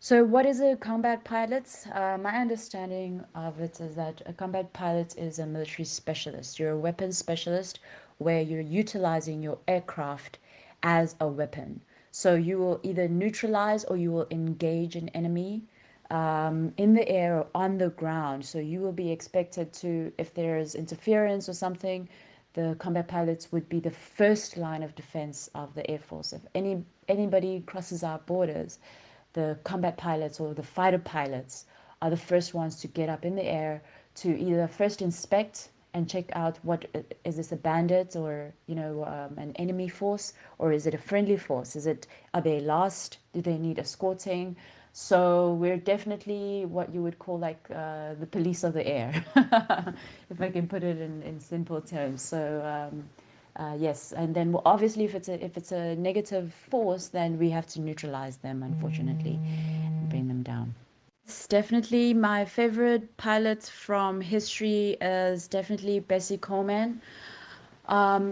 So what is a combat pilot? My understanding of it is that a combat pilot is a military specialist. You're a weapons specialist where you're utilizing your aircraft as a weapon. So you will either neutralize or you will engage an enemy in the air or on the ground. So you will be expected to, if there's interference or something, the combat pilots would be the first line of defense of the Air Force. If anybody crosses our borders, the combat pilots or the fighter pilots are the first ones to get up in the air to either first inspect and check out what is this, a bandit or an enemy force, or is it a friendly force? Are they lost? Do they need escorting? So we're definitely what you would call like the police of the air, if I can put it in simple terms. So yes, and then obviously if it's a negative force, then we have to neutralize them, unfortunately, and bring them down. It's definitely my favorite pilot from history is definitely Bessie Coleman.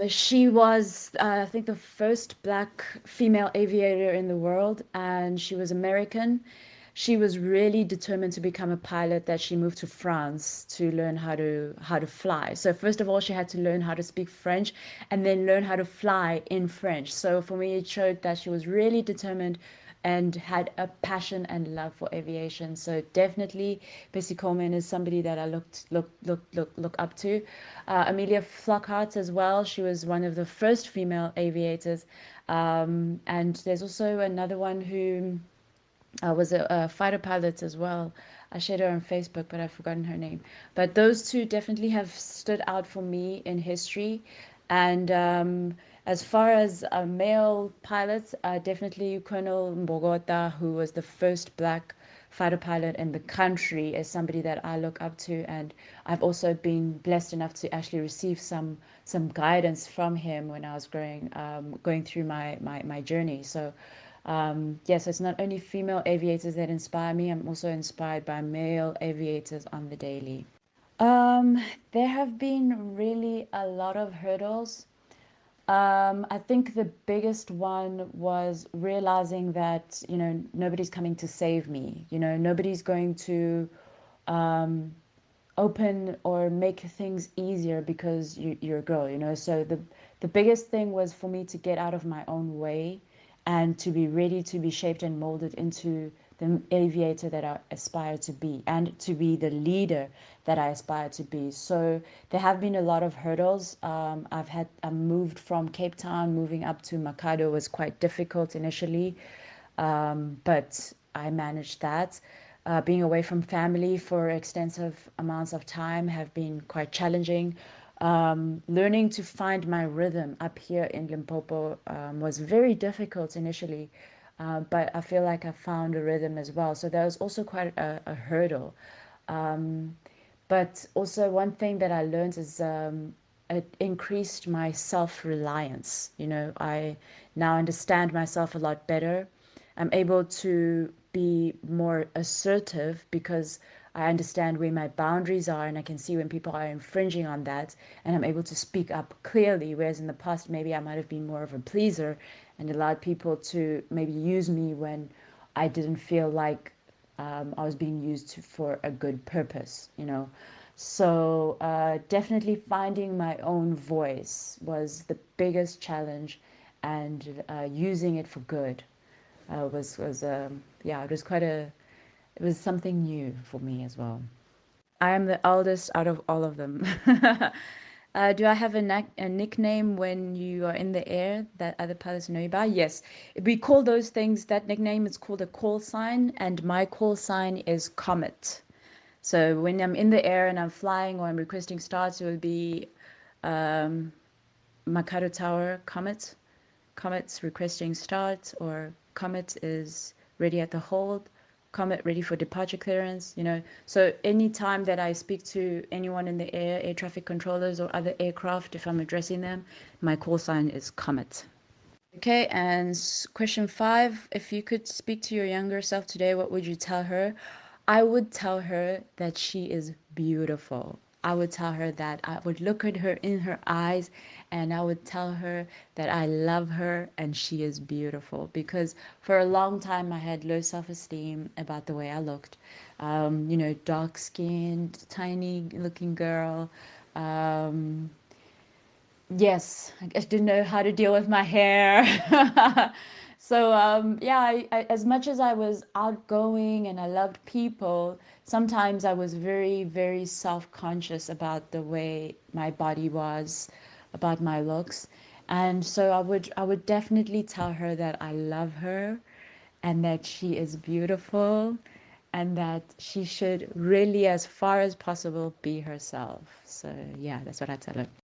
She was, I think, the first black female aviator in the world, and she was American. She was really determined to become a pilot that she moved to France to learn how to fly. So first of all, she had to learn how to speak French and then learn how to fly in French. So for me, it showed that she was really determined and had a passion and love for aviation. So definitely Bessie Coleman is somebody that I look up to. Amelia Flockhart as well. She was one of the first female aviators. And there's also another one who was a fighter pilot as well. I shared her on Facebook, but I've forgotten her name. But those two definitely have stood out for me in history. And as far as male pilots, definitely Colonel Mbogota, who was the first black fighter pilot in the country, is somebody that I look up to. And I've also been blessed enough to actually receive some guidance from him when I was going through my journey. So yes, it's not only female aviators that inspire me, I'm also inspired by male aviators on the daily. Um, there have been really a lot of hurdles. I think the biggest one was realizing that, nobody's coming to save me. Nobody's going to open or make things easier because you're a girl. So the biggest thing was for me to get out of my own way and to be ready to be shaped and molded into the aviator that I aspire to be and to be the leader that I aspire to be. So there have been a lot of hurdles. I moved from Cape Town, moving up to Makado was quite difficult initially, but I managed that. Being away from family for extensive amounts of time have been quite challenging. Learning to find my rhythm up here in Limpopo was very difficult initially, but I feel like I found a rhythm as well. So that was also quite a hurdle. But also one thing that I learned is it increased my self-reliance. I now understand myself a lot better. I'm able to be more assertive because I understand where my boundaries are and I can see when people are infringing on that, and I'm able to speak up clearly. Whereas in the past, maybe I might have been more of a pleaser and allowed people to maybe use me when I didn't feel like I was being used for a good purpose. So definitely finding my own voice was the biggest challenge, and using it for good was yeah, it was something new for me as well. I am the eldest out of all of them. Do I have a nickname when you are in the air that other pilots know you by? Yes. We call those things, that nickname is called a call sign, and my call sign is Comet. So when I'm in the air and I'm flying or I'm requesting starts, it would be Makado Tower Comet. Comet's requesting start, or Comet is ready at the hold. Comet ready for departure clearance. So anytime that I speak to anyone in the air traffic controllers or other aircraft, if I'm addressing them, my call sign is Comet. Okay, and question 5, if you could speak to your younger self today, what would you tell her? I would tell her that she is beautiful. I would tell her that I would look at her in her eyes and I would tell her that I love her and she is beautiful. Because for a long time I had low self-esteem about the way I looked. Dark skinned, tiny looking girl. Um, Yes, I just didn't know how to deal with my hair. So yeah, as much as I was outgoing and I loved people, sometimes I was very, very self-conscious about the way my body was, about my looks. And so I would definitely tell her that I love her and that she is beautiful and that she should really, as far as possible, be herself. So yeah, that's what I tell her.